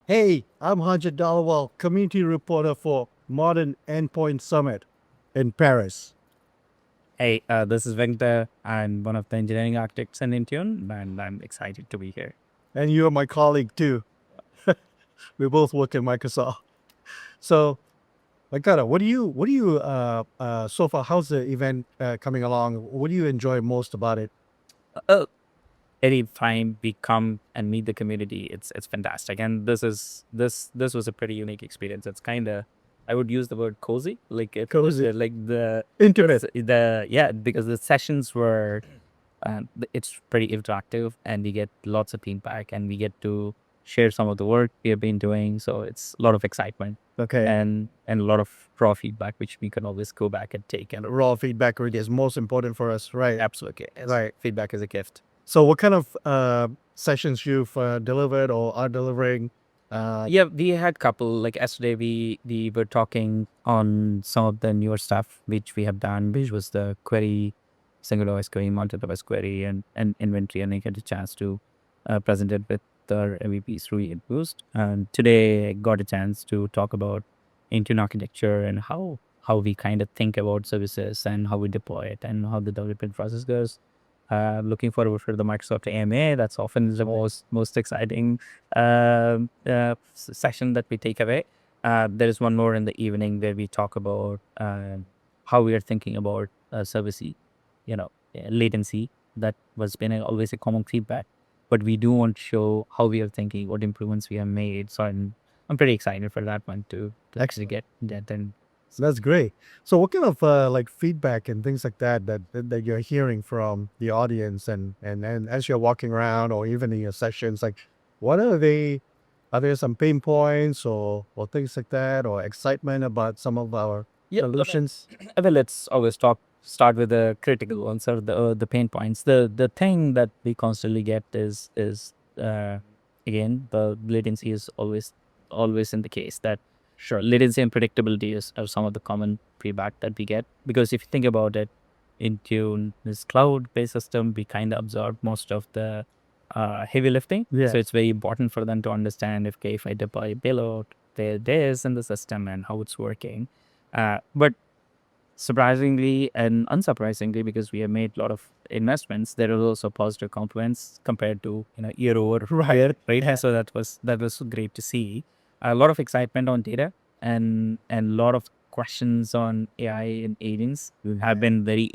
Hey, I'm Harjit Dhaliwal, community reporter for Modern Endpoint Summit in Paris. Hey, this is Venkata. I'm one of the engineering architects in Intune, and I'm excited to be here. And you're my colleague too. We both work at Microsoft. So, Venkata, so far, how's the event coming along? What do you enjoy most about it? Uh, Any time we come and meet the community, it's fantastic. And this was a pretty unique experience. It's kind of, I would use the word cozy, like Cozy. like the Intimate. yeah, because the sessions were it's pretty interactive, and we get lots of feedback, and we get to share some of the work we have been doing. So it's a lot of excitement Okay. and a lot of raw feedback, which we can always go back and take. And Raw feedback really is most important for us, right? absolutely, yes. Right. Feedback is a gift. So, what kind of sessions you've delivered or are delivering? Yeah, we had couple like yesterday. We were talking on some of the newer stuff which we have done, which was the query, single OS query, multi-OS query, and inventory, and I get a chance to present it with the MVPs through it boost. And today I got a chance to talk about Intune architecture and how we kind of think about services and how we deploy it and how the development process goes. Looking forward for the Microsoft AMA. That's often the most exciting session that we take away. There is one more in the evening where we talk about how we are thinking about latency. That was been always a common feedback, but we do want to show how we are thinking, what improvements we have made. So I'm pretty excited for that one to actually get that. And So that's great. So what kind of like feedback and things like that you're hearing from the audience and as you're walking around or even in your sessions, like what are they? Are there some pain points or things like that or excitement about some of our yeah, solutions? well, let's always start with the critical ones or the pain points. The thing that we constantly get is again, the latency is always in the case that sure, latency and predictability are some of the common feedback that we get, because if you think about it, Intune this cloud based system, we kind of absorb most of the heavy lifting. Yeah. So it's very important for them to understand if I deploy a payload, there it is in the system and how it's working. But surprisingly and unsurprisingly, because we have made a lot of investments, there is also positive compliments compared to year over year, right? Yeah. So that was great to see. A lot of excitement on data and a lot of questions on AI and agents have been very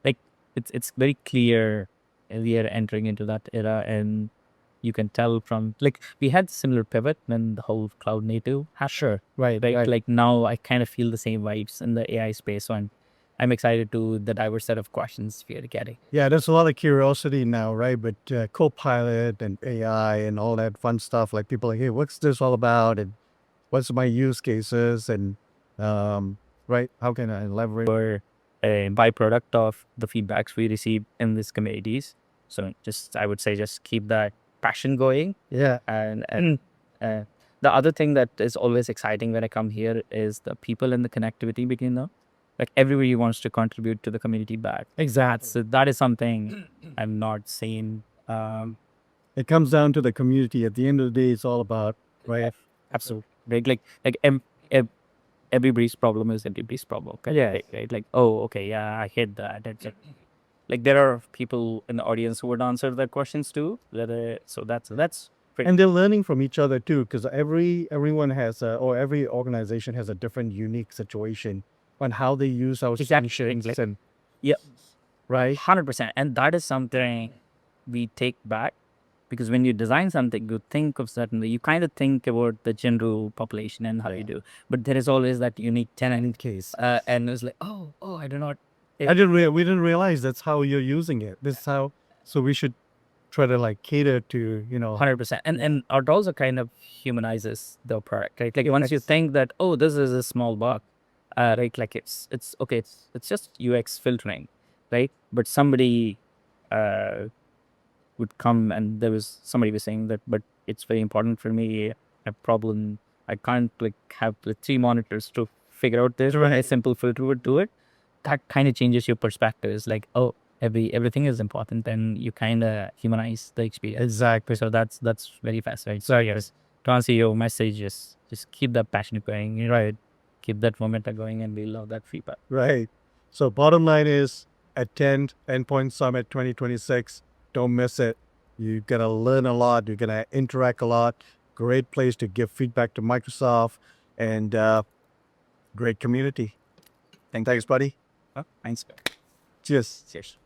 like it's very clear we are entering into that era, and you can tell from like we had similar pivot when the whole cloud native happened. Sure. Right. Right. Right. Like now I kind of feel the same vibes in the AI space. So I'm excited to the diverse set of questions we are getting. Yeah, there's a lot of curiosity now, right? But Copilot and AI and all that fun stuff, like people are like, hey, what's this all about? And what's my use cases? And right, how can I leverage? Or a byproduct of the feedbacks we receive in these communities. So just I would say just keep that passion going. Yeah. And uh, the other thing that is always exciting when I come here is the people and the connectivity begin now. Like everybody wants to contribute to the community back. Exactly. So that is something I've not seen. It comes down to the community. At the end of the day, it's all about, right? Absolutely. Right? Everybody's problem is everybody's problem. Yeah. Right? Like, oh, okay, yeah, I hate that. Like there are people in the audience who would answer their questions too. So that's pretty. And they're learning from each other too, because everyone has or every organization has a different unique situation on how they use our Exactly. solutions and Yeah, right. 100%. And that is something we take back, because when you design something, you think of certainly, you kind of think about the general population and how you do. But there is always that unique tenant case. And it's like, oh, I do not. We didn't realize that's how you're using it. This is how. So we should try to like cater to 100%. And it also kind of humanizes the product, right? Like once you think that, oh, this is a small bug, right? Like it's okay, it's just UX filtering, right? But somebody uh, would come, and there was somebody was saying that, but it's very important for me. A problem, I can't like have the 3 monitors to figure out this. Right. A simple filter would do it. That kind of changes your perspective. It's like, oh, everything is important, and you kind of humanize the experience. exactly. So that's very fascinating. So yes, to answer your messages, just keep that passion going, right? Keep that momentum going, and we love that feedback. Right. So bottom line is attend Endpoint Summit 2026. Don't miss it. You're going to learn a lot. You're going to interact a lot. Great place to give feedback to Microsoft and great community. Thanks, Thanks, buddy. thanks. Cheers. Cheers.